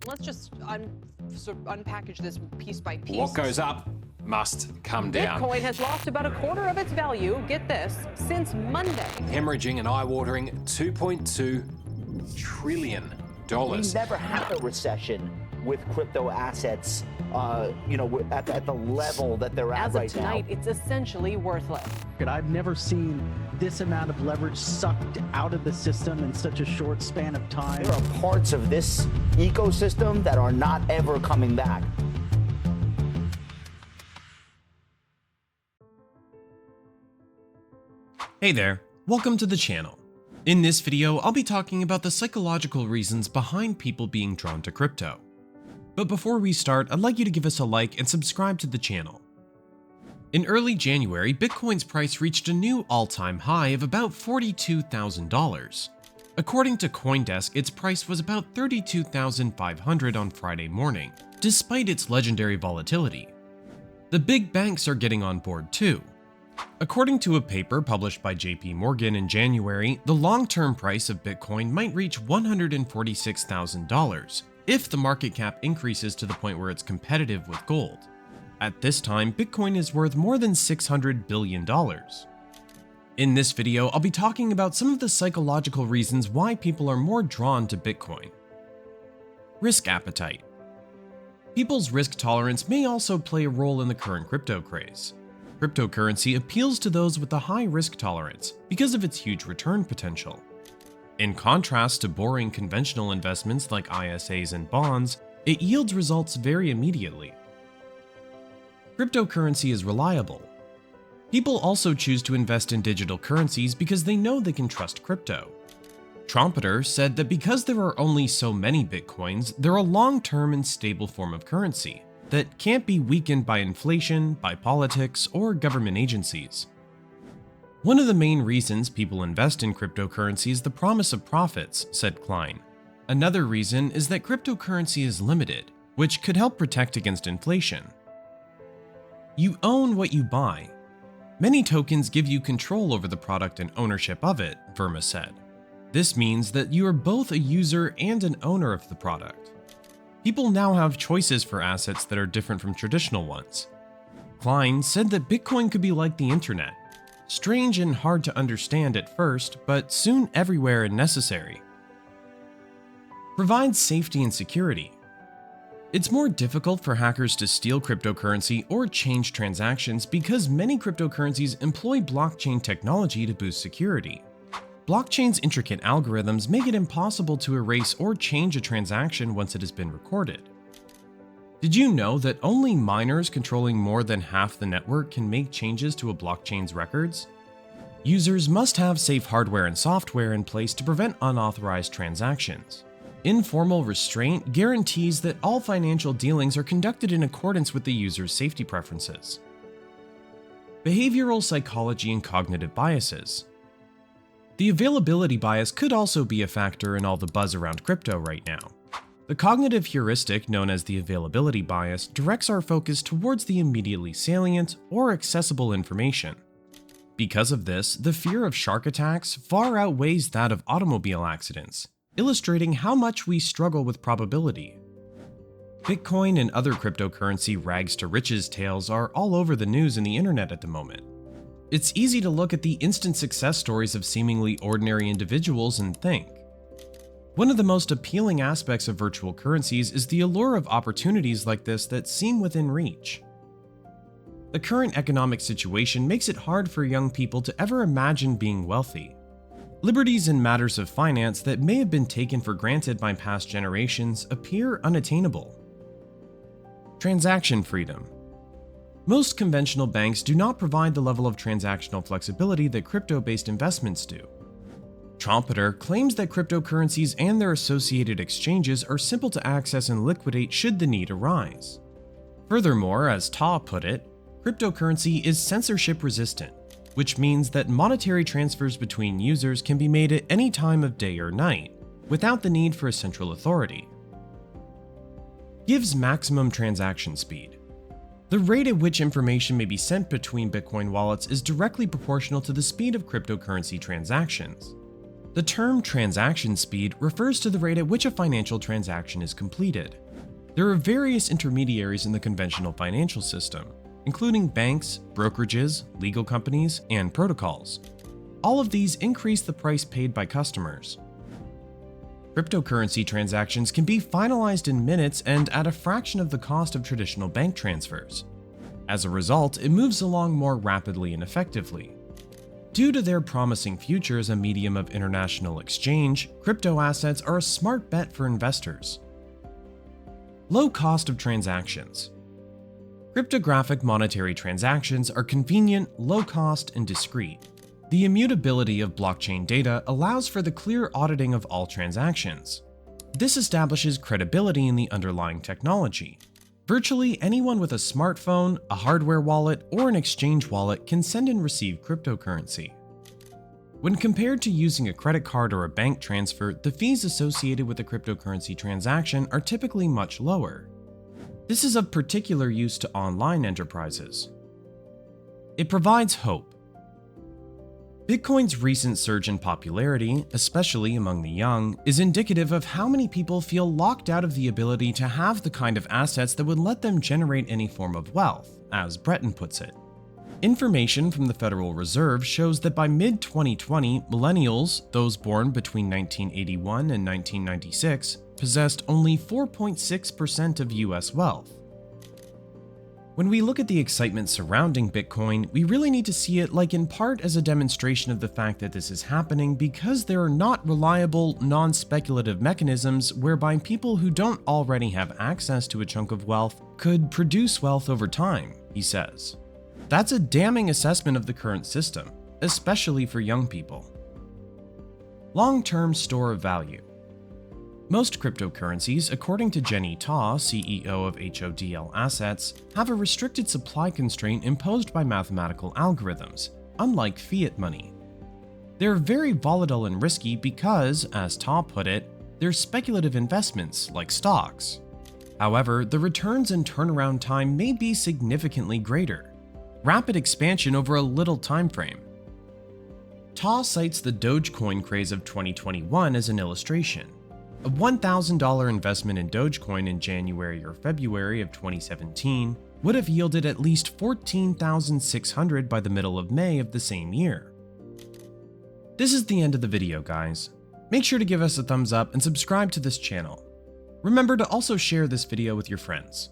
Let's just unpackage this piece by piece. What goes up must come down. Bitcoin has lost about a quarter of its value, get this, since Monday. Hemorrhaging and eye-watering $2.2 trillion. We never had a recession with crypto assets, at the level that they're at right now. As of tonight, it's essentially worthless. I've never seen this amount of leverage sucked out of the system in such a short span of time. There are parts of this ecosystem that are not ever coming back. Hey there, welcome to the channel. In this video, I'll be talking about the psychological reasons behind people being drawn to crypto. But before we start, I'd like you to give us a like and subscribe to the channel. In early January, Bitcoin's price reached a new all-time high of about $42,000. According to CoinDesk, its price was about $32,500 on Friday morning, despite its legendary volatility. The big banks are getting on board too. According to a paper published by JP Morgan in January, the long-term price of Bitcoin might reach $146,000 if the market cap increases to the point where it's competitive with gold. At this time, Bitcoin is worth more than $600 billion. In this video, I'll be talking about some of the psychological reasons why people are more drawn to Bitcoin. Risk appetite. People's risk tolerance may also play a role in the current crypto craze. Cryptocurrency appeals to those with a high risk tolerance because of its huge return potential. In contrast to boring conventional investments like ISAs and bonds, it yields results very immediately. Cryptocurrency is reliable. People also choose to invest in digital currencies because they know they can trust crypto. Trumpeter said that because there are only so many Bitcoins, they're a long-term and stable form of currency that can't be weakened by inflation, by politics, or government agencies. One of the main reasons people invest in cryptocurrency is the promise of profits, said Klein. Another reason is that cryptocurrency is limited, which could help protect against inflation. You own what you buy. Many tokens give you control over the product and ownership of it, Verma said. This means that you are both a user and an owner of the product. People now have choices for assets that are different from traditional ones. Klein said that Bitcoin could be like the internet, strange and hard to understand at first, but soon everywhere and necessary. Provides safety and security. It's more difficult for hackers to steal cryptocurrency or change transactions because many cryptocurrencies employ blockchain technology to boost security. Blockchain's intricate algorithms make it impossible to erase or change a transaction once it has been recorded. Did you know that only miners controlling more than half the network can make changes to a blockchain's records? Users must have safe hardware and software in place to prevent unauthorized transactions. Informal restraint guarantees that all financial dealings are conducted in accordance with the user's safety preferences. Behavioral psychology and cognitive biases. The availability bias could also be a factor in all the buzz around crypto right now. The cognitive heuristic known as the availability bias directs our focus towards the immediately salient or accessible information. Because of this, the fear of shark attacks far outweighs that of automobile accidents, illustrating how much we struggle with probability. Bitcoin and other cryptocurrency rags to riches tales are all over the news and the internet at the moment. It's easy to look at the instant success stories of seemingly ordinary individuals and think. One of the most appealing aspects of virtual currencies is the allure of opportunities like this that seem within reach. The current economic situation makes it hard for young people to ever imagine being wealthy. Liberties in matters of finance that may have been taken for granted by past generations appear unattainable. Transaction freedom. Most conventional banks do not provide the level of transactional flexibility that crypto-based investments do. Trumpeter claims that cryptocurrencies and their associated exchanges are simple to access and liquidate should the need arise. Furthermore, as Ta put it, cryptocurrency is censorship resistant, which means that monetary transfers between users can be made at any time of day or night, without the need for a central authority. Gives maximum transaction speed. The rate at which information may be sent between Bitcoin wallets is directly proportional to the speed of cryptocurrency transactions. The term transaction speed refers to the rate at which a financial transaction is completed. There are various intermediaries in the conventional financial system, including banks, brokerages, legal companies, and protocols. All of these increase the price paid by customers. Cryptocurrency transactions can be finalized in minutes and at a fraction of the cost of traditional bank transfers. As a result, it moves along more rapidly and effectively. Due to their promising future as a medium of international exchange, crypto assets are a smart bet for investors. Low cost of transactions. Cryptographic monetary transactions are convenient, low cost, and discreet. The immutability of blockchain data allows for the clear auditing of all transactions. This establishes credibility in the underlying technology. Virtually anyone with a smartphone, a hardware wallet, or an exchange wallet can send and receive cryptocurrency. When compared to using a credit card or a bank transfer, the fees associated with a cryptocurrency transaction are typically much lower. This is of particular use to online enterprises. It provides hope. Bitcoin's recent surge in popularity, especially among the young, is indicative of how many people feel locked out of the ability to have the kind of assets that would let them generate any form of wealth, as Breton puts it. Information from the Federal Reserve shows that by mid-2020, millennials, those born between 1981 and 1996, possessed only 4.6% of US wealth. When we look at the excitement surrounding Bitcoin, we really need to see it in part as a demonstration of the fact that this is happening because there are not reliable, non-speculative mechanisms whereby people who don't already have access to a chunk of wealth could produce wealth over time, he says. That's a damning assessment of the current system, especially for young people. Long-term store of value. Most cryptocurrencies, according to Jenny Ta, CEO of HODL Assets, have a restricted supply constraint imposed by mathematical algorithms, unlike fiat money. They're very volatile and risky because, as Ta put it, they're speculative investments like stocks. However, the returns and turnaround time may be significantly greater. Rapid expansion over a little time frame. Ta cites the Dogecoin craze of 2021 as an illustration. A $1,000 investment in Dogecoin in January or February of 2017 would have yielded at least $14,600 by the middle of May of the same year. This is the end of the video, guys. Make sure to give us a thumbs up and subscribe to this channel. Remember to also share this video with your friends.